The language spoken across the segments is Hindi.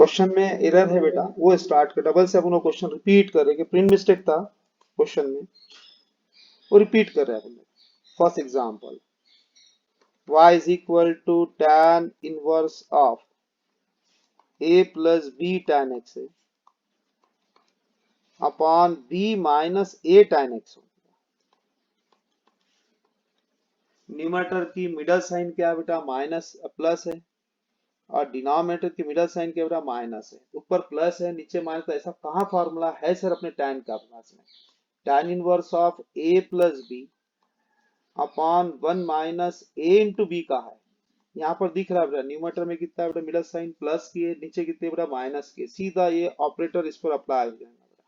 क्वेश्चन में एरर है बेटा, वो स्टार्ट कर डबल से अपन वो क्वेश्चन रिपीट कर रहे हैं कि प्रिंट मिस्टेक था क्वेश्चन में, वो रिपीट कर रहे हैं अपन। First example, y is equal to tan inverse of a plus b tan x है upon b minus a tan x हो। न्यूमरेटर की मिडल साइन क्या है बेटा, माइनस प्लस है, और डिनोमिनेटर की मिडल साइन क्या बेटा, माइनस है। ऊपर प्लस है नीचे माइनस, तो ऐसा कहाँ फॉर्मूला है सर अपने tan का पास में? tan inverse of a plus B upon 1 minus A into B का है। यहाँ पर दिख रहा है बेटा, न्यूमरेटर में कितना है बेटा, मिडल साइन प्लस की है, नीचे कितने बेटा, माइनस की। सीधा ये ऑपरेटर इस पर अप्लाई हो जाएगा बेटा,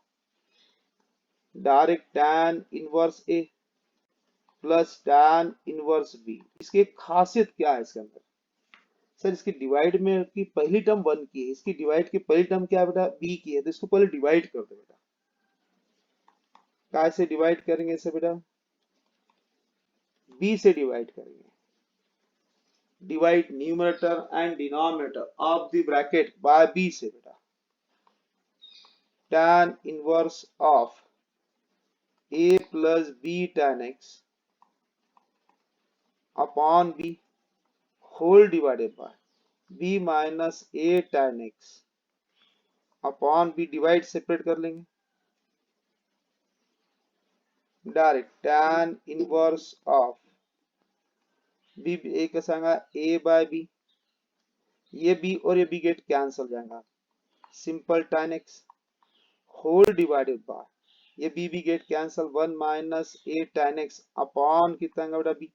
डायरेक्ट tan इनवर्स ए प्लस tan इनवर्स बी। इसकी एक खासियत क्या है इसके अंदर सर, इसकी डिवाइड में की पहली टर्म 1 की है, इसकी डिवाइड की पहली टर्म क्या है बेटा, b की है, तो इसको पहले डिवाइड कर दो बेटा। कैसे डिवाइड करेंगे इसे बेटा, b से डिवाइड करेंगे। divide numerator and denominator of the bracket by b से बेटा, tan inverse of a plus b tan x upon b whole divided by b minus a tan x upon b, divide separate कर लेंगे direct tan inverse of b, a कैसा आएगा, a बाय b, ये b और ये b गेट कैंसल जाएगा, simple tan x whole divided by ये b b get cancel 1 minus a tan x upon कितना आएगा बेटा b।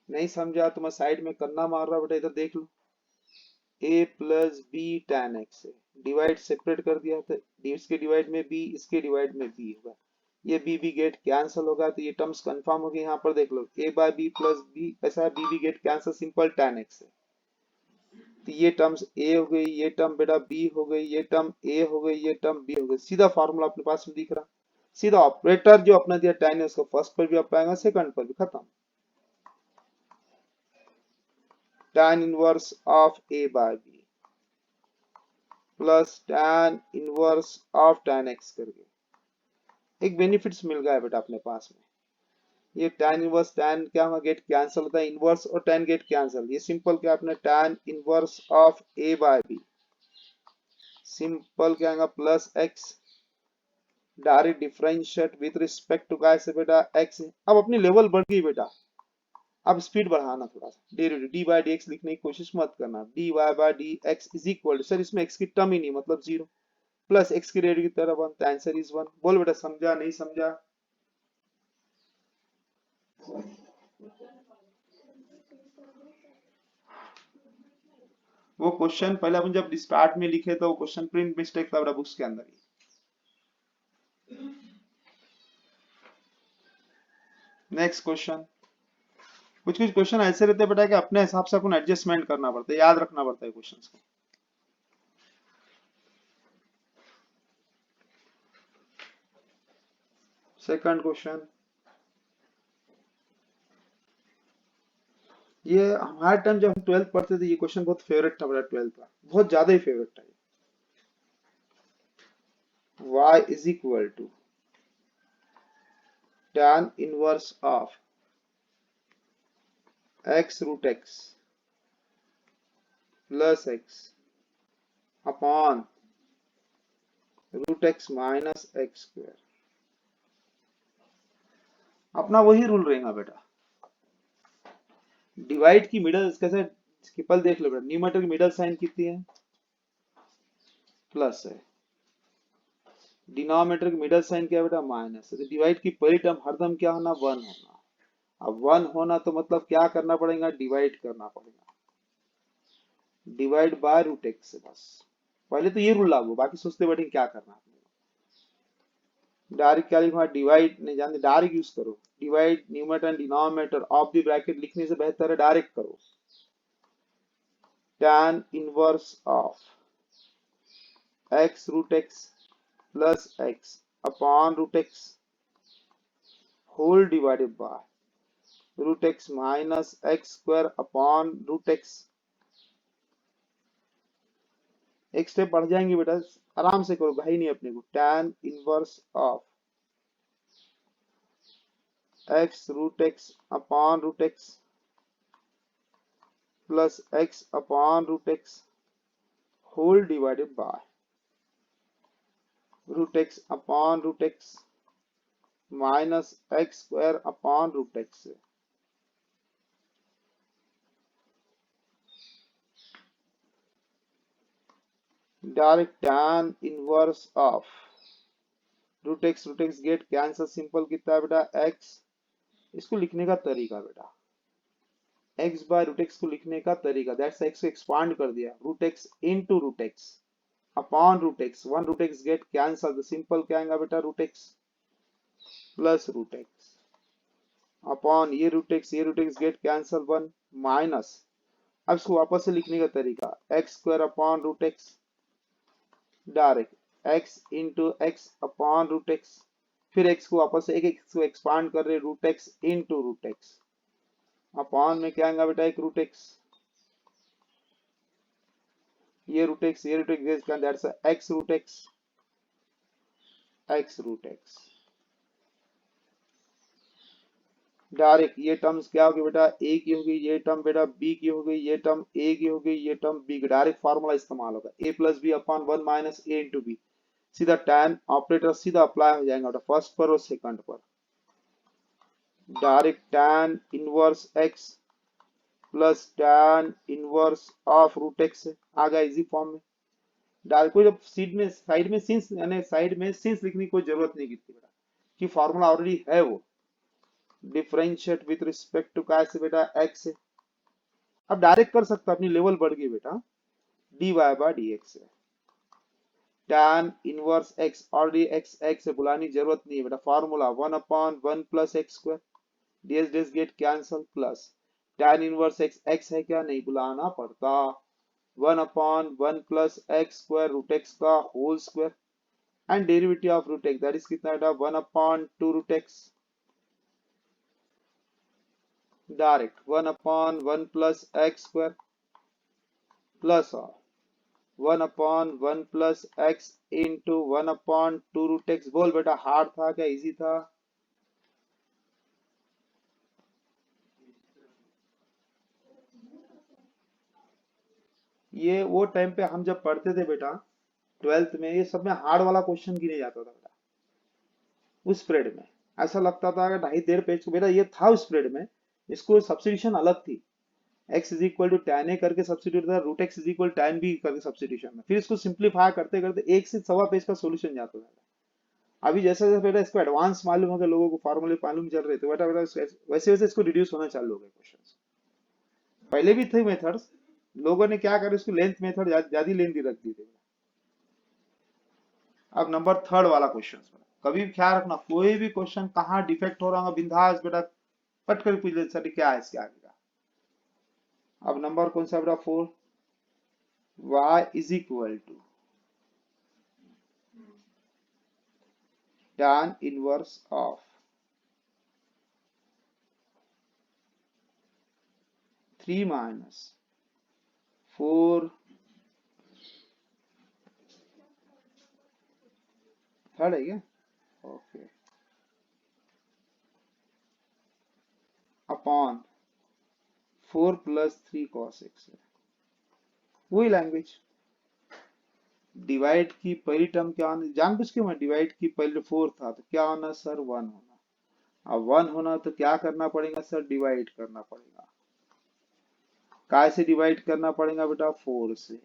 नहीं समझा तो मैं साइड में करना मार रहा बेटा, इधर देख लो, a plus B tan x है, डिवाइड सेपरेट कर दिया तो इसके डिवाइड में b, इसके डिवाइड में b होगा, ये b b गेट कैंसल होगा, तो ये टर्म्स कंफर्म हो गई। यहाँ पर देख लो a by b plus b ऐसा है, b b get cancel, simple tan x है, तो ये टर्म्स a हो गई, ये टर्म बेटा b हो गई, ये टर्म a हो गई, ये टर्म b हो गई। सीधा फार्मूला अपने पास में दिख रहा, सीधा ऑपरेटर जो अपना दिया tan है उसको फर्स्ट पर भी अप्लाई, सेकंड पर भी, खत्म। tan inverse of a by b plus tan inverse of tan x करके एक बेनिफिट्स मिल गया बेटा अपने पास में। ये tan इनवर्स tan क्या होगा, गेट कैंसिल होता है, इनवर्स और tan गेट कैंसिल, ये सिंपल क्या अपने tan inverse of a by b simple क्या आएगा, plus x, direct differentiate with respect to काय से बेटा, x। अब अपनी लेवल बढ़ गई बेटा, अब स्पीड बढ़ाना थोड़ा सा, derivative D by D X लिखने की कोशिश मत करना, D Y by D X is equal, sir इसमें x की टर्म ही नहीं, मतलब जीरो, प्लस x की रेट की तरह 1, तो आंसर इज 1। बोल बेटा, समझा नहीं समझा? वो क्वेश्चन पहले अपन जब स्टार्ट में लिखे तो वो क्वेश्चन प्रिंट मिस्टेक था बेटा बुक्स के अंदर ही। नेक्स्ट क्वेश्चन, कुछ कुछ क्वेश्चन ऐसे रहते हैं बेटा कि अपने हिसाब से अपन एडजस्टमेंट करना पड़ता है, याद रखना पड़ता है क्वेश्चंस को। सेकंड क्वेश्चन, ये हमारे टाइम जब हम 12th पढ़ते थे ये क्वेश्चन बहुत फेवरेट था बेटा, 12th का बहुत ज्यादा ही फेवरेट था। y is equal to tan inverse of x root x plus x upon root x minus x square। अपना वही रूल रहेगा बेटा, डिवाइड की मिडल कैसे, ट्रिपल देख लो बेटा, न्यूमरेटर की मिडल साइन कितनी है, प्लस है, डिनोमिनेटर की मिडल साइन क्या है बेटा, माइनस है, तो डिवाइड की पहली टर्म हरदम क्या होना, 1 होना। अब 1 होना तो मतलब क्या करना पड़ेगा, डिवाइड करना पड़ेगा, डिवाइड बाय रूट एक्स से, बस पहले तो ये रूल लागू, बाकी सोचते बैठे क्या करना है। डायरेक्ट क्या लिखूंगा, डिवाइड नहीं जानते, डायरेक्ट यूज करो, divide numerator and denominator of the bracket लिखने से बेहतर है डायरेक्ट करो। tan inverse of x root x plus x upon root x whole divided by root x minus x square upon root x एक स्टेप बढ़ जाएंगे बेटा, आराम से करो, भाई नहीं अपने को। tan inverse of x root x upon root x plus x upon root X whole divided by root x upon root X minus X square upon root x. Direct tan inverse of root x get cancel, simple कितना है बेटा x। इसको लिखने का तरीका बेटा, x बाय रूट एक्स को लिखने का तरीका, दैट्स x को एक्सपांड कर दिया, root x into root x upon root x, one root x get cancel, तो सिंपल क्या आएगा बेटा root x plus root x upon ये root x get cancel one minus, अब इसको वापस से लिखने का तरीका x square upon root x, direct x into x upon root x, फिर एक्स को वापस से एक एक्स को एक्सपांड कर रहे root x into root x upon में क्या आएगा बेटा एक रूट एक्स, ये root X that's X root x. Direct ये टर्म्स क्या होगी बेटा, ए की होगी, ये टर्म बेटा बी की होगी, ये टर्म ए की होगी, ये टर्म बी की, डायरेक्ट फार्मूला इस्तेमाल होगा a plus B upon one minus A into b, सीधा tan ऑपरेटर सीधा अप्लाई हो जाएगा बेटा फर्स्ट पर और सेकंड पर। Direct tan inverse x plus tan inverse of root x आ गया इजी फॉर्म में। डायरेक्ट कोई जब साइड में सिंस यानी साइड में सिंस लिखने की कोई जरूरत नहीं की बेटा, कि फार्मूला ऑलरेडी है वो, डिफरेंशिएट विथ रिस्पेक्ट टू कैसे बेटा x से, अब डायरेक्ट कर सकता, अपनी लेवल बढ़ गई बेटा, dy बाय dx है। tan inverse x already x से बुलाने की जरूरत नहीं है बेटा, formula one upon one plus x square, ds ds get cancel plus tan inverse x है क्या, नहीं बुलाना पड़ता, one upon one plus x square root x का whole square and derivative of root x that is कितना बेटा one upon two root x, direct one upon one plus x square plus one upon one plus X into one upon two root X. बोल बेटा हार्ड था क्या इजी था? ये वो टाइम पे हम जब पढ़ते थे बेटा 12th में, ये सब में हार्ड वाला क्वेश्चन गिने जाता था बेटा, उस पीरियड में ऐसा लगता था कि ढाई डेढ़ पेज को बेटा ये था उस पीरियड में, इसको सब्स्टिट्यूशन अलग थी, x is equal to tan a करके सब्स्टिट्यूट था, root x is equal tan b करके सब्स्टिट्यूशन में, फिर इसको सिंप्लीफाई करते करते एक से सवा पेज का सॉल्यूशन जाता था। अभी जैसे जैसे बेटा इसको एडवांस मालूम हो गया, लोगों को फार्मूले मालूम चल रहे थे बेटा बेटा वैसे वैसे इसको रिड्यूस होना चालू हो गए क्वेश्चंस। पहले भी थे मेथड्स, लोगों ने क्या करे उसको लेंथ मेथड ज्यादा लेंथी रख दी थी। अब नंबर थर्ड वाला क्वेश्चन, कभी भी ख्याल रखना कोई भी क्वेश्चन कहाँ डिफेक्ट हो रहा होगा बिंदास बेटा पट कर पूछ ले सर क्या है इसके आगे का। अब नंबर कौन सा बेटा four, y is equal to tan inverse of 3 minus 4 third है क्या, okay, upon 4 plus 3 cos x है, वही लैंग्वेज। डिवाइड की पहली टर्म क्या होना, जानबूझ के मैं डिवाइड की पहले 4 था तो क्या होना सर 1 होना, अब 1 होना तो क्या करना पड़ेगा सर डिवाइड करना पड़ेगा, काय से डिवाइड करना पड़ेगा बेटा 4 से,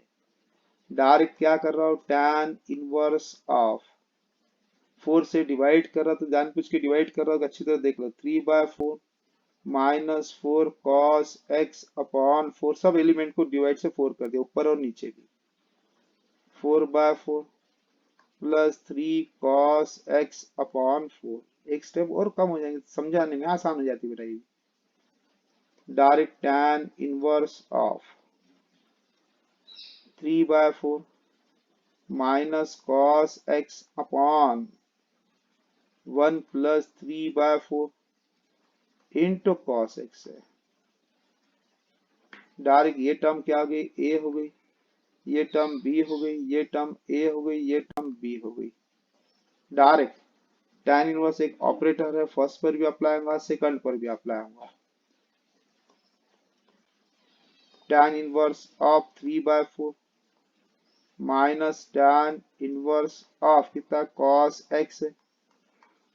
डायरेक्ट क्या कर रहा हूं tan इनवर्स ऑफ 4 से डिवाइड कर रहा तो जानबूझ के डिवाइड कर रहा, अच्छी तरह देख लो 3/4 माइनस 4 कॉस एक्स अपॉन 4, सब एलिमेंट को डिवाइड से 4 कर दिया ऊपर और नीचे भी, 4/4 प्लस 3 कॉस एक्स अपॉन 4, एक स्टेप और कम हो जाएंगे, समझाने में आसान हो जाती बेटा ये। Direct tan inverse of 3/4 minus cos X upon 1 plus 3/4 into cos x है, डायरेक्ट ये टर्म क्या हो गई ए हो गई, ये टर्म बी हो गई, ये टर्म ए हो गई, ये टर्म बी हो गई। डायरेक्ट tan इनवर्स एक ऑपरेटर है, फर्स्ट पर भी अप्लाई होगा, सेकंड पर भी अप्लाई होगा। tan inverse of 3/4 minus tan inverse of कितना cos x है,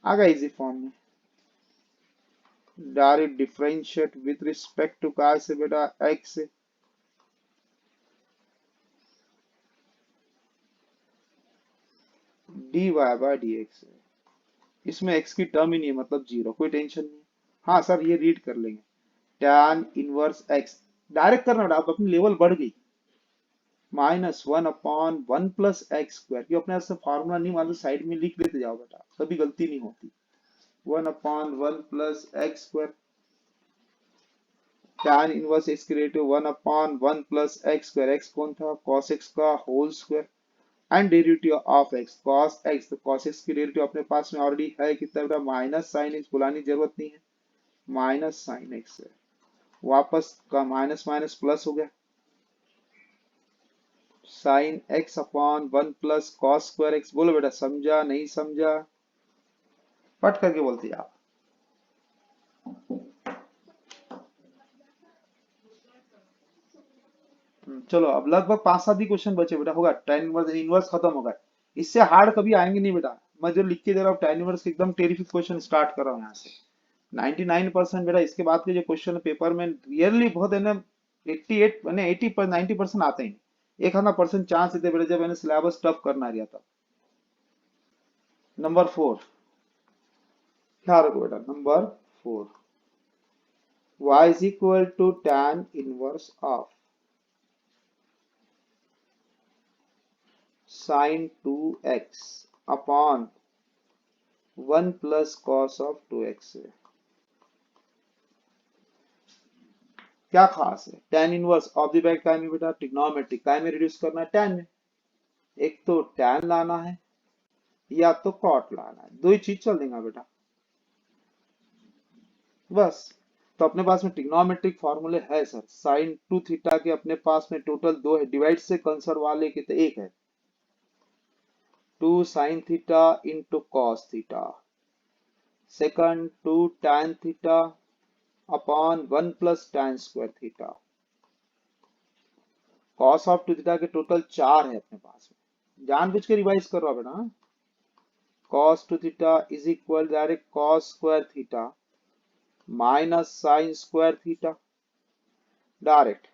आ गया इजी फॉर्म में। Direct differentiate with respect to काय से बेटा x से, dy बाय dx है। इसमें x की टर्म ही नहीं है, मतलब जीरो, कोई टेंशन नहीं। हाँ सर ये रीड कर लेंगे, tan इनवर्स x डायरेक्ट करना बेटा, आप अपनी लेवल बढ़ गई। -1/1 प्लस एक्स स्क्वायर, क्यों अपने से फॉर्मूला नहीं मालूम साइड में लिख लेते जाओ बेटा, कभी गलती नहीं होती। 1/1 plus x square, tan inverse X की रेटिव 1/1 प्लस एक्स स्क्वायर, एक्स कौन था cos x का whole square, and derivative of x cos x, तो cos x की डेरिवेटिव अपने पास में ऑलरेडी है, कितना बेटा माइनस साइन एक्स, बुलाने की जरूरत नहीं है, माइनस साइन एक्स है, वापस का माइनस माइनस प्लस हो गया, sine x upon 1 plus cos square x. बोलो बेटा समझा नहीं समझा, पट करके बोलते आप। चलो अब लगभग 5-7 ही क्वेश्चन बचे बेटा, होगा tan इनवर्स, इनवर्स खत्म होगा, इससे हार्ड कभी आएंगे नहीं बेटा। मैं जो लिख के दे रहा हूँ tan इनवर्स एकदम टेरिफिक क्वेश्चन स्टार्ट कर रहा हूँ यहाँ से। 99% बेटा इसके बाद के जो क्वेश्चन पेपर में रियरली बहुत है ना, 88 मैंने 80 पर 90% आते हैं, एक आधा परसेंट चांस देते बेटा जब मैंने सिलेबस टफ करना रहा था। नंबर 4 क्या रखो बेटा, number 4 y is equal to tan inverse of sin 2x upon 1 plus cos of 2x है। क्या खास है, tan inverse of the back काय में बेटा, ट्रिग्नोमेट्रिक काय में रिड्यूस करना है tan में, एक तो tan लाना है या तो cot लाना है, दो ही चीज चल देगा बेटा बस। तो अपने पास में ट्रिग्नोमेट्रिक फॉर्मूले है सर, साइन 2 थीटा के अपने पास में टोटल दो है, डिवाइड से कंसर वाले के तो एक है, 2 sin theta into cos theta, second 2 tan theta upon 1 plus tan square theta, cos of 2 theta के टोटल 4 है अपने पास में, जानबूझ के रिवाइज कर रहा बेटा। cos 2 theta is equal direct cos square theta minus sin square theta, direct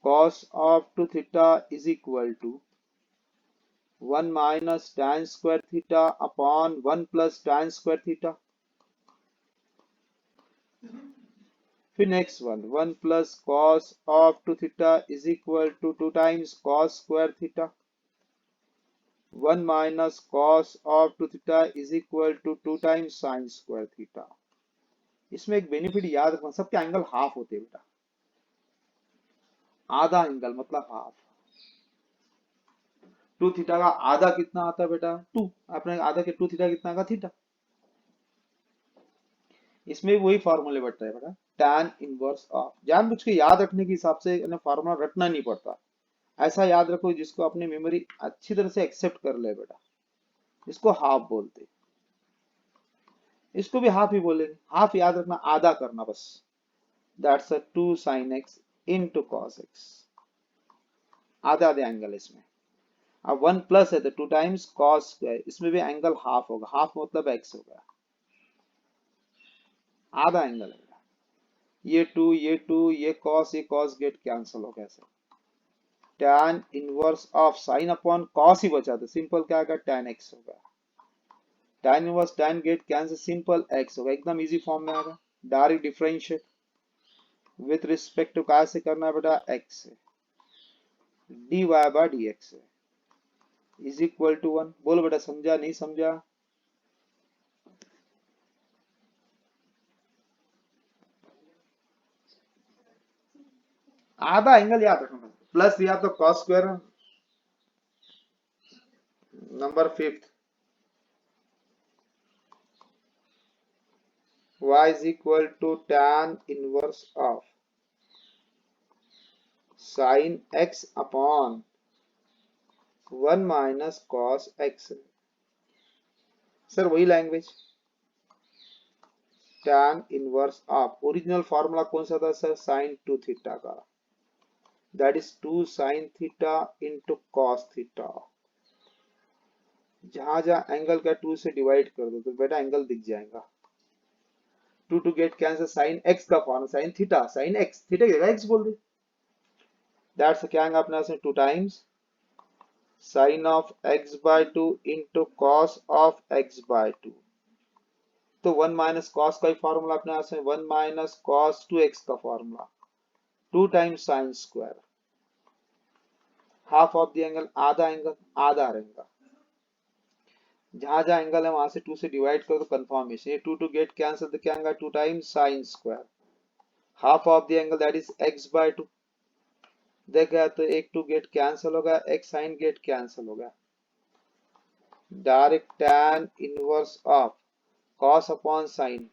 cos of 2 theta is equal to 1 minus tan square theta upon 1 plus tan square theta, फिर next one 1 plus cos of 2 theta is equal to 2 times cos square theta, 1 minus cos of 2 theta is equal to 2 times sin square theta. इसमें एक बेनिफिट याद रखना, सबके एंगल हाफ होते हैं बेटा, आधा एंगल मतलब हाफ। 2 थीटा का आधा कितना आता है बेटा 2, अपने आधा के 2 थीटा कितना का थीटा, इसमें वही फॉर्मूले बैठ रहे हैं बेटा, tan इनवर्स ऑफ, जानबूझ के याद रखने के हिसाब से फॉर्मूला रटना नहीं पड़ता, ऐसा याद रखो जिसको अपनी मेमोरी अच्छी तरह से एक्सेप्ट कर ले बेटा, इसको हाफ बोलते, इसको भी हाफ ही बोलेंगे, हाफ याद रखना, आधा करना बस, that's a 2 sin x into cos x, आधा आधा एंगल इसमें। अब 1 प्लस है तो 2 टाइम्स cos स्क्वायर, इसमें भी एंगल हाफ होगा, हाफ मतलब x होगा, आधा एंगल है, ये 2 ये cos गेट कैंसिल हो गया sir, tan inverse of sin upon cos ही बचा, तो सिंपल क्या आएगा tan x होगा, tan inverse tan get cancel, simple x होगा, एकदम इजी फॉर्म में आएगा। Direct differentiate with respect to क्या से करना है बेटा, x से, dy बाय dx है इज इक्वल टू 1। बोलो बेटा समझा नहीं समझा, आधा एंगल याद रखना, प्लस दिया तो cos square. Number 5 y is equal to tan inverse of sin x upon one minus cos x. Sir वही language, tan inverse of, original formula कौन सा था सर, साइन टू थीटा का, that is 2 sine theta into cos theta. जहां जहां एंगल का 2 से डिवाइड कर दो तो बेटा एंगल दिख जाएगा। 2 two get cancel, sine x का form sine theta, sine x, theta की जगह एक्स बोल दे, दैट्स क्या आएगा अपने पास में 2 times sine of X by 2 into cos of X by 2। तो 1 माइनस कॉस का ही फॉर्मूला अपने पास में 1 माइनस कॉस 2x का formula, 2 times sine square, half of the angle, आधा एंगल आधा रहेगा, जहां जहां एंगल है वहां से 2 से डिवाइड करो तो कंफर्मेशन, ये 2 टू गेट कैंसिल तो क्या आएगा 2 times sine square, half of the angle that is x by 2, देखा तो एक 2 गेट कैंसिल होगा, एक साइन गेट कैंसिल होगा, direct tan inverse of cos upon sine,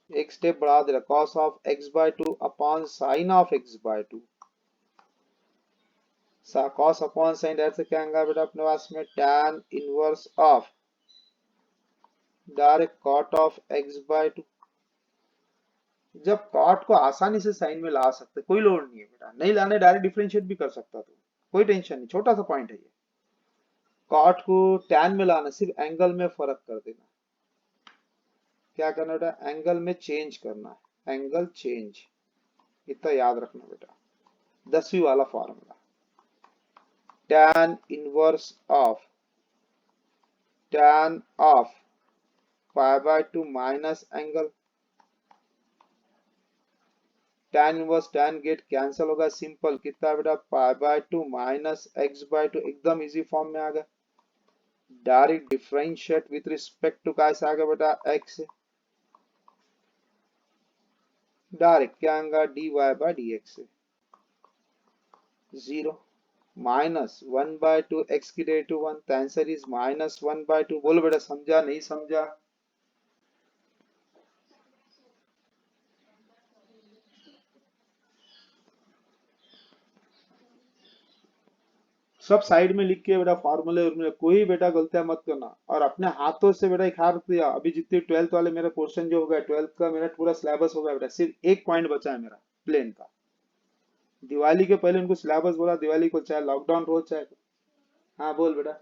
एक स्टेप बढ़ा दे रहा, cos of x by 2 upon sine of x by 2, cos upon sine ऐसे क्या आएगा बेटा अपने पास में tan inverse of direct cot of x by 2। जब cot को आसानी से साइन में ला सकते, कोई लोड नहीं है बेटा, नहीं लाने डायरेक्ट डिफरेंशिएट भी कर सकता तू, कोई टेंशन नहीं, छोटा सा पॉइंट है ये, cot को tan में लाना, सिर्फ एंगल में फर्क कर देना, क्या करना बेटा एंगल में चेंज करना है, एंगल चेंज, इतना याद रखना बेटा, 10वीं वाला formula, tan inverse of tan of pi by 2 minus angle, tan inverse tan get cancel होगा, सिंपल कितना बेटा pi by 2 minus X by 2, एकदम इजी फॉर्म में आ गया, direct differentiate with respect to कैसे आ गया बेटा x, डायरेक्ट क्या आएगा dy by dx, 0 minus 1 by 2 x की डेरिवेटिव 1, तो आंसर इज माइनस 1 बाय 2। बोलो बेटा समझा नहीं समझा, सब साइड में लिख के बेटा फॉर्मूले उर्मूले, कोई बेटा गलतियां मत करना, और अपने हाथों से बेटा एक हाथ दिया, अभी जितने 12th वाले मेरा पोर्शन जो हो गया 12th का मेरा पूरा सिलेबस हो गया बेटा, सिर्फ एक पॉइंट बचा है मेरा प्लेन का, दिवाली के पहले उनको सिलेबस बोला, दिवाली को चाहे लॉकडाउन हो चाहे, हाँ बोल बेटा।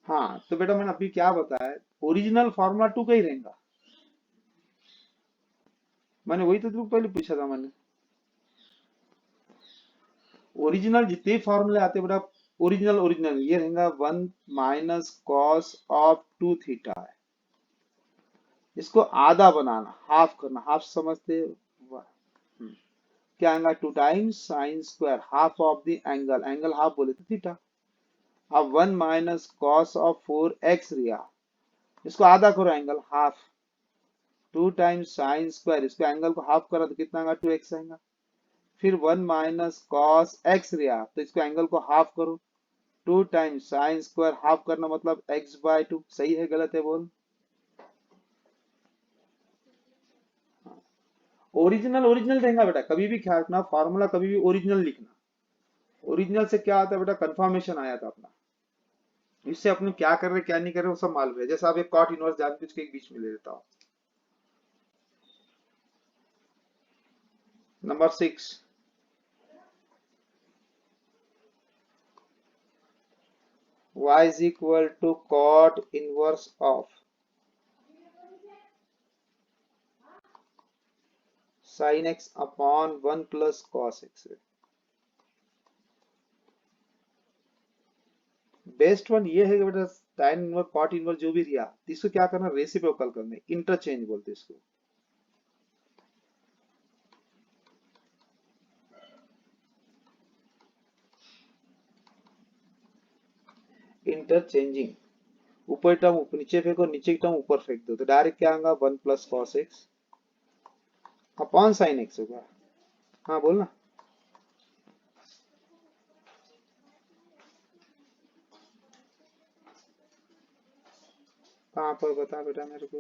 हाँ तो बेटा मैंने अभी क्या बताया, ओरिजिनल फॉर्मूला 2 का ही रहेगा, मैंने वही तो तुमको पहले पूछा था मैंने, ओरिजिनल जितने फॉर्मूले आते हैं बेटा, ओरिजिनल ओरिजिनल ये रहेगा 1 माइनस कॉस ऑफ 2 थीटा है, इसको आधा बनाना, हाफ करना, हाफ समझते हो? क्या आएगा 2 times sine square, half of the angle, angle half बोले तो थीटा, अब 1 माइनस कॉस ऑफ 4x रिया, इसको आधा करो angle half, 2 times sine square, इसको एंगल को हाफ करा तो कितना आएगा 2x आएगा, फिर 1 माइनस कॉस एक्स रिया, तो इसको एंगल को हाफ करो, 2 टाइम्स साइन स्क्वायर, हाफ करना मतलब x बाय 2, सही है गलत है बोल, ओरिजिनल ओरिजिनल रहेगा बेटा, कभी भी ख्याल रखना फॉर्मूला कभी भी ओरिजिनल लिखना, ओरिजिनल से क्या आता है बेटा कंफर्मेशन आया था अपना, इससे अपने क्या कर रहे क्या नहीं कर रहे वो सब मालूम है, जैसे आप एक कॉट इनवर्स जानबूझ के एक बीच में ले लेता हूं। Number 6, y is equal to cot inverse of sin x upon 1 plus cos x। Best one ये है कि बेटा tan इनवर्स कॉट इनवर्स जो भी रिया, इसको क्या करना रेसिप्रोकल करना, इंटरचेंज बोलते हैं इसको, इंटरचेंजिंग, ऊपर टर्म ऊपर नीचे फेंको, नीचे की टर्म ऊपर फेंक दो, तो डायरेक्ट क्या आएगा 1 plus cos X upon sine X होगा, हाँ बोलना, कहाँ पर बता बेटा मेरे को।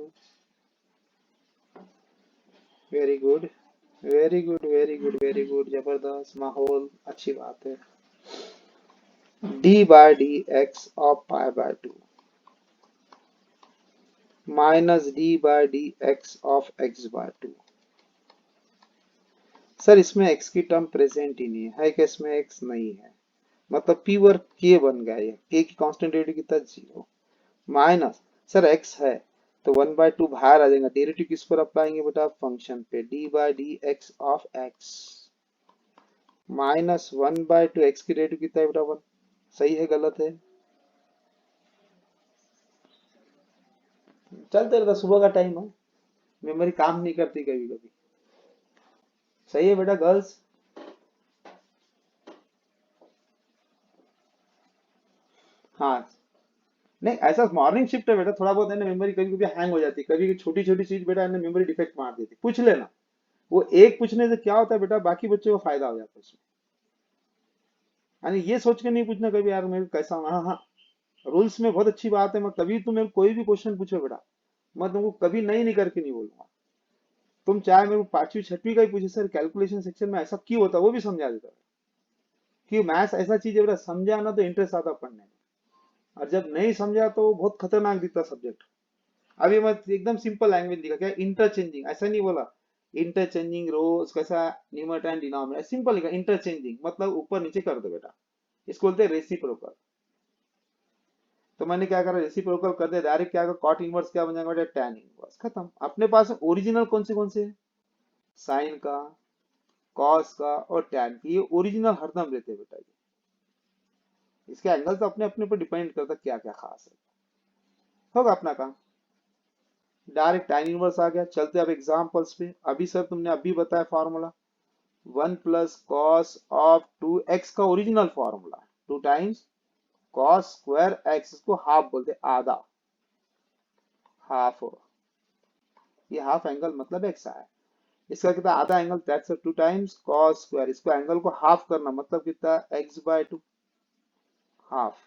Very good, very good, very good, very good, जबरदस्त माहौल, अच्छी बात है। D by D X of pi by two minus D by D X of X by two. Sir इसमें x की टर्म प्रेजेंट ही नहीं है कि इसमें x नहीं है, मतलब p और k बन गया, ये k की कांस्टेंट डेरिवेटिव कितना 0 माइनस, सर x है तो 1/2 बाहर आ जाएगा, डेरिवेटिव किस पर अप्लाएंगे बेटा, फंक्शन पे, D by D X of x minus 1/2 x की डेरिवेटिव कितना है बेटा 1, सही है गलत है, चलते रहता, सुबह का टाइम है, मेमोरी काम नहीं करती कभी कभी, सही है बेटा गर्ल्स। हाँ, नहीं ऐसा मॉर्निंग शिफ्ट है बेटा, थोड़ा बहुत है ना मेमोरी कभी कभी हैंग हो जाती है, कभी छोटी छोटी चीज बेटा है ना मेमोरी डिफेक्ट मार देती है, पूछ लेना, वो एक पूछने से क्या होता है बेटा, बाकी बच्चों को फायदा हो जाता है उसमें, यानी ये सोच के नहीं पूछना कभी यार मेरे को कैसा, हाँ हाँ, रूल्स में बहुत अच्छी बात है, मैं कभी तुम मेरे को कोई भी क्वेश्चन पूछो बेटा, मैं तुमको कभी नहीं करके नहीं बोलूंगा, तुम चाहे मेरे को पांचवी छठवीं का ही पूछे, सर कैलकुलेशन सेक्शन में ऐसा क्यों होता है, वो भी समझा देता है, कि मैथ्स ऐसा चीज है बेटा, समझा ना तो इंटरेस्ट आता पढ़ने में, और जब नहीं समझा तो बहुत खतरनाक दिखता सब्जेक्ट। अभी मैं एकदम सिंपल लैंग्वेज दिखा, क्या इंटरचेंजिंग, ऐसा नहीं बोला, इंटरचेंजिंग रोज कैसा, न्यूमरेटर एंड डिनोमिनेटर, सिंपल लिखा, इंटरचेंजिंग मतलब ऊपर नीचे कर दो बेटा, इसको बोलते हैं रेसिप्रोकल। तो मैंने क्या करा, रेसिप्रोकल कर दिया, डायरेक्ट क्या करा, कॉट इनवर्स क्या बन जाएगा बेटा, टैन इनवर्स, खत्म। अपने पास ओरिजिनल कौन से हैं, साइन का, कॉस का और टैन की, ये ओरिजिनल हरदम रहते हैं बेटा, ये इसके एंगल तो अपने अपने पर डिपेंड करता है क्या क्या खास है, होगा अपना काम। डायरेक्ट tan इनवर्स आ गया, चलते अब एग्जांपल्स पे, अभी सर तुमने अभी बताया फॉर्मूला, 1 + cos ऑफ 2x का original formula 2 times cos square x, इसको हाफ बोलते, आधा, हाफ, ये हाफ एंगल मतलब x आया, इसका कितना आधा angle, that's 2 times cos square, इसको एंगल को हाफ करना मतलब कितना, x/2 हाफ,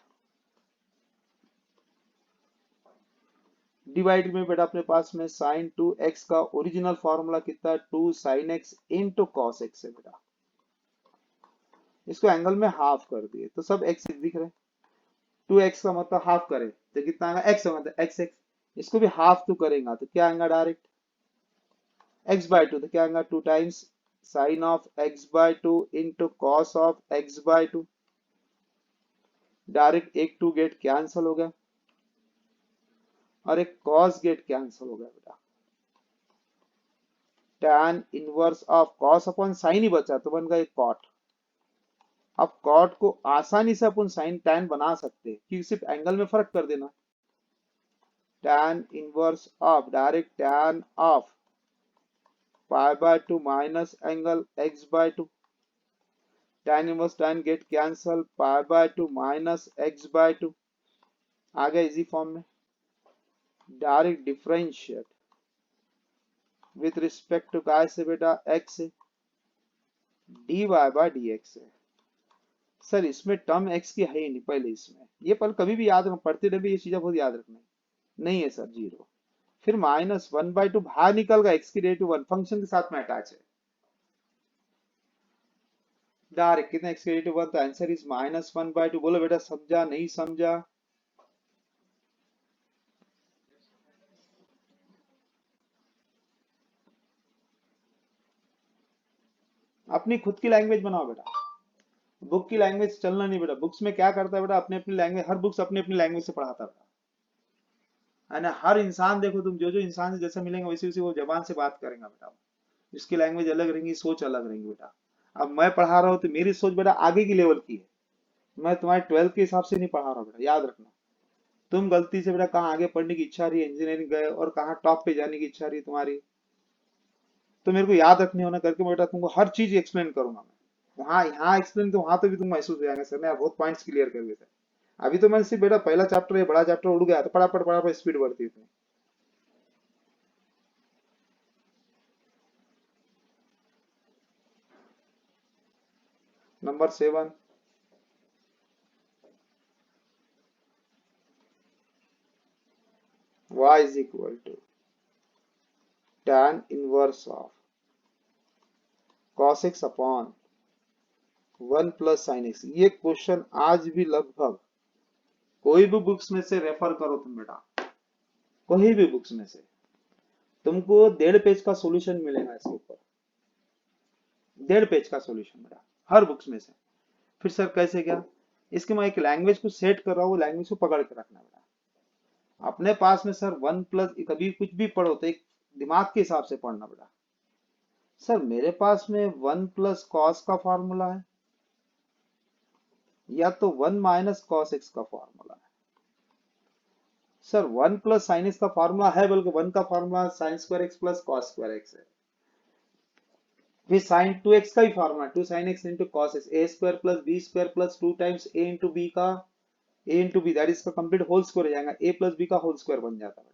डिवाइड में बेटा अपने पास में sin 2x का ओरिजिनल फॉर्मूला कितना, 2 sin x into cos x है बेटा, इसको एंगल में हाफ कर दिए तो सब x दिख रहे हैं, 2x का मतलब हाफ करे तो कितना आएगा, x का मतलब x, इसको भी हाफ तो करेगा तो क्या आएगा, डायरेक्ट x/2, तो क्या आएगा 2 times sine of x/2 into cos of x/2, direct एक 2 गेट कैंसिल हो गया और एक cos गेट कैंसिल हो गया बेटा, tan inverse of cos upon sin ही बचा तो बन गया एक cot। अब cot को आसानी से अपन sin tan बना सकते हैं, कि सिर्फ एंगल में फर्क कर देना, tan inverse of, direct tan of pi/2 minus angle x/2, tan inverse tan get cancel, pi/2 minus x/2 आ गया इजी फॉर्म में, direct differentiate with respect to काय से बेटा, x से, dy/dx है। सर इसमें टर्म x की है ही नहीं पहले, इसमें ये पल कभी भी याद रखना, पढ़ते रहे ये चीजें बहुत याद रखना, नहीं है सर, जीरो, फिर -1/2 बाहर निकल गया, x की डेरिवेटिव 1 फंक्शन के साथ में अटैच है, डायरेक्ट कितना x की डेरिवेटिव 1, तो आंसर इज -1/2, बोलो बेटा समझा नहीं समझा, अपनी खुद की लैंग्वेज बनाओ बेटा, बुक की लैंग्वेज चलना नहीं बेटा, बुक्स में क्या करता है बेटा, अपने अपनी लैंग्वेज, हर बुक्स अपने अपनी लैंग्वेज से पढ़ाता है ना, हर इंसान देखो तुम, जो जो इंसान से जैसे मिलेंगे वैसे वैसे वो जबान से बात करेगा बेटा, उसकी लैंग्वेज अलग रहेंगी, सोच अलग रहेंगी बेटा। अब मैं पढ़ा रहा हूँ तो मेरी सोच बेटा आगे की लेवल की है, मैं तुम्हारे 12th के हिसाब से नहीं पढ़ा रहा हूँ बेटा, याद रखना, तुम गलती से बेटा कहाँ आगे पढ़ने की इच्छा रही है, इंजीनियरिंग गए और कहाँ टॉप पे जाने की इच्छा रही तुम्हारी, तो मेरे को याद रखने होना करके बेटा तुमको हर चीज एक्सप्लेन करूंगा मैं, वहाँ यहाँ एक्सप्लेन तो वहां तो भी तुम महसूस हो जाएंगे, सर ने बहुत पॉइंट्स क्लियर कर देते, अभी तो मैंने सिर्फ बेटा पहला चैप्टर, ये बड़ा चैप्टर उड़ गया तो पढ़ा स्पीड बढ़ती है। Number 7, y is equal to tan inverse of cos x upon 1 plus sine X. ये क्वेश्चन आज भी लगभग कोई भी बुक्स में से रेफर करो तुम बेटा, कोई भी बुक्स में से तुमको 1.5 पेज का सॉल्यूशन मिलेगा इसके ऊपर, 1.5 पेज का सॉल्यूशन बेटा हर बुक्स में से। फिर सर कैसे क्या? इसके मैं एक लैंग्वेज को सेट कर रहा हूँ, लैंग्वेज को पकड़ के रखना बेटा। अपने पास में सर 1 प्लस कभी कुछ भी पढ़ो तो एक दिमाग के हिसाब से पढ़ना बेटा। सर मेरे पास में 1 प्लस कॉस का फॉर्मूला है या तो 1 माइनस कॉस एक्स का फॉर्मूला है। सर 1 प्लस साइन एक्स का फॉर्मूला है, बल्कि 1 का formula sine square x plus cos square x है। फिर साइन 2x का ही formula 2 sin x into cos x, a square plus b square plus 2 times a into B का a into b that is का कंप्लीट होल स्क्वायर हो जाएगा, ए प्लस बी का होल स्क्वायर बन जाता है।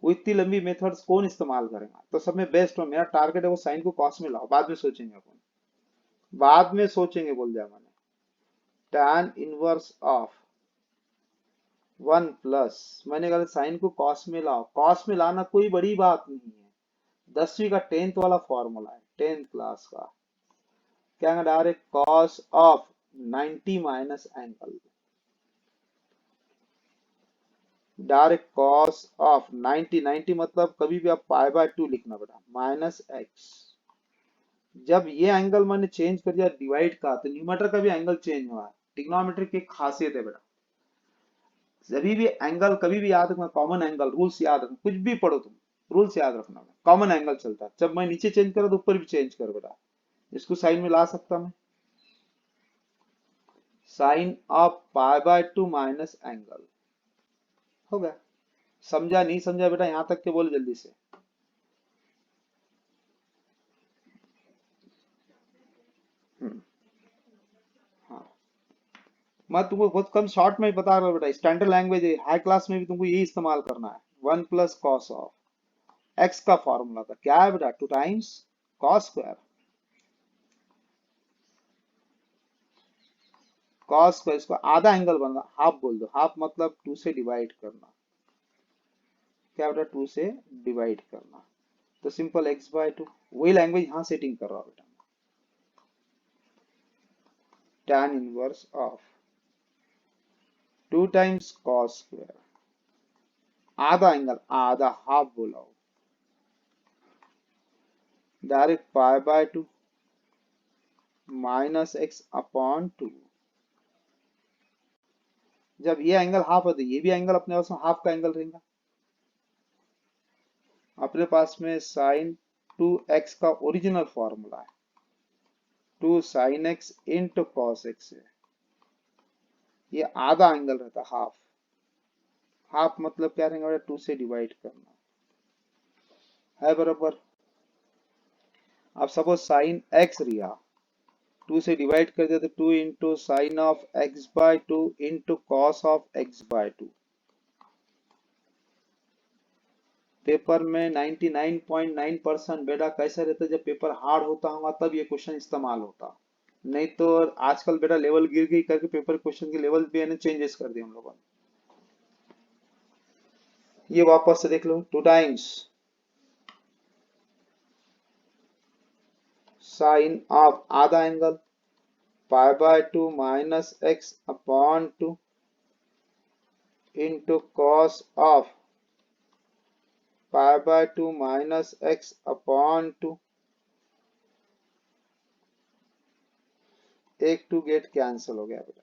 वो इतनी लंबी मेथड्स कौन इस्तेमाल करेगा? तो सब में बेस्ट हो, मेरा टारगेट है वो साइन को कॉस में लाओ, बाद में सोचेंगे अपन, बाद में सोचेंगे बोल दिया मैंने। tan इनवर्स ऑफ 1 प्लस मैंने कहा साइन को कॉस में लाओ, कॉस में लाना कोई बड़ी बात नहीं है, 10वीं का 10th वाला फॉर्मूला है 10th क्लास का। क्या direct cos of 90 minus angle, direct cos of 90 मतलब कभी भी आप पाई बाय 2 लिखना बेटा माइनस एक्स। जब ये एंगल मैंने चेंज कर दिया डिवाइड का, तो न्यूमरेटर का भी एंगल चेंज हुआ है। ट्रिग्नोमेट्री की एक खासियत है बेटा, जब भी एंगल कभी भी याद रखना, कॉमन एंगल रूल्स याद रखना, कुछ भी पढ़ो तुम रूल्स याद रखना, कॉमन एंगल चलता है। जब मैं नीचे चेंज करा तो ऊपर भी चेंज कर बेटा, इसको साइन में ला सकता मैं, sine of pi by 2 minus angle हो गया। समझा नहीं समझा बेटा? यहां तक के बोल जल्दी से। हाँ, मैं तुमको बहुत कम शॉर्ट में बता रहा हूँ बेटा, स्टैंडर्ड लैंग्वेज है, हाई क्लास में भी तुमको यही इस्तेमाल करना है। 1 प्लस कॉस ऑफ एक्स का फॉर्मूला था क्या है बेटा? 2 times cos square, cos square इसको आधा एंगल बनना, हाफ बोल दो, हाफ मतलब 2 से डिवाइड करना, क्या बेटा 2 से डिवाइड करना, तो सिंपल एक्स बाय 2, वही लैंग्वेज यहां सेटिंग कर रहा हूं बेटा। tan inverse of 2 times cos square, आधा एंगल, आधा हाफ बोला हो, direct pi by 2 minus x upon 2। जब ये एंगल हाफ है तो ये भी एंगल अपने पास में हाफ का एंगल रहेगा। अपने पास में साइन 2x का ओरिजिनल फॉर्मूला है 2 sin x into cos x है, ये आधा एंगल रहता हाफ, हाफ मतलब क्या रहेगा? 2 से डिवाइड करना है बराबर। अब सपोज साइन x रिया 2 से डिवाइड कर दिया तो 2 into sine of x by 2 into cos of x by 2। Paper में 99.9% बेटा कैसा रहता है, जब पेपर हार्ड होता होगा तब ये क्वेश्चन इस्तेमाल होता, नहीं तो आजकल बेटा लेवल गिर गई करके पेपर क्वेश्चन के लेवल भी है चेंजेस कर दिए हम लोगों ने। ये वापस से देख लो, 2 टाइम्स साइन ऑफ आधा angle pi by 2 minus x upon 2 into cos of pi by 2 minus x upon 2, एक 2 गेट कैंसिल हो गया बेटा,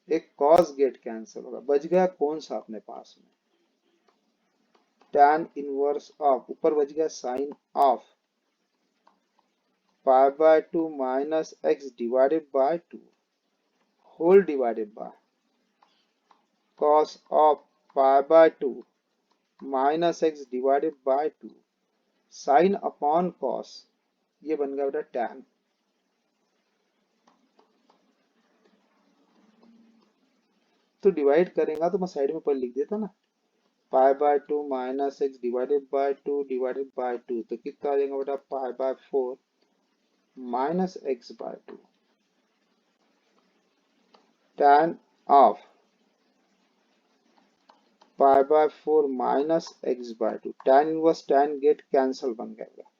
एक कॉस गेट कैंसिल होगा, बच गया कौन सा अपने पास में? tan इनवर्स ऑफ, ऊपर बच गया sine of pi by 2 minus X divided by 2 whole divided by cos of pi by 2 minus X divided by 2 sine upon cos, ये बन गया बेटा tan। तो डिवाइड करेगा तो मैं साइड में पर लिख देता ना, pi by 2 minus X divided by 2 divided by 2, तो कितना आ जाएगा बेटा? Pi by 4 minus X by 2 tan of pi by 4 minus X by 2, tan inverse tan get cancel बन गया,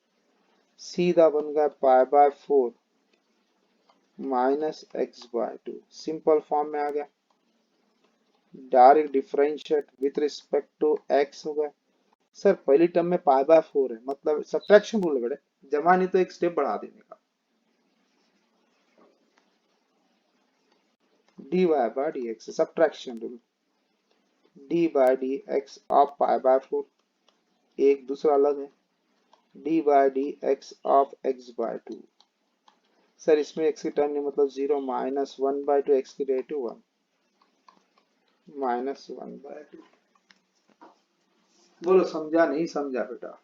सीधा बन गया pi by 4 minus X by 2, simple form में आ गया। Direct differentiate with respect to X होगा। सर पहली टर्म में पाई बाय 4 है, मतलब सब्ट्रैक्शन रूल है बेटे, जमा नहीं तो एक स्टेप बढ़ा देने का। D Y by D X, subtraction rule, D by D X of pi by 4, एक दूसरा अलग है, D by D X of X by 2। Sir इसमें एक्स की टर्म नहीं, मतलब 0 माइनस 1 बाय 2, एक्स की डेरिवेटिव 1 माइनस 1 बाय 2। बोलो समझा नहीं समझा बेटा?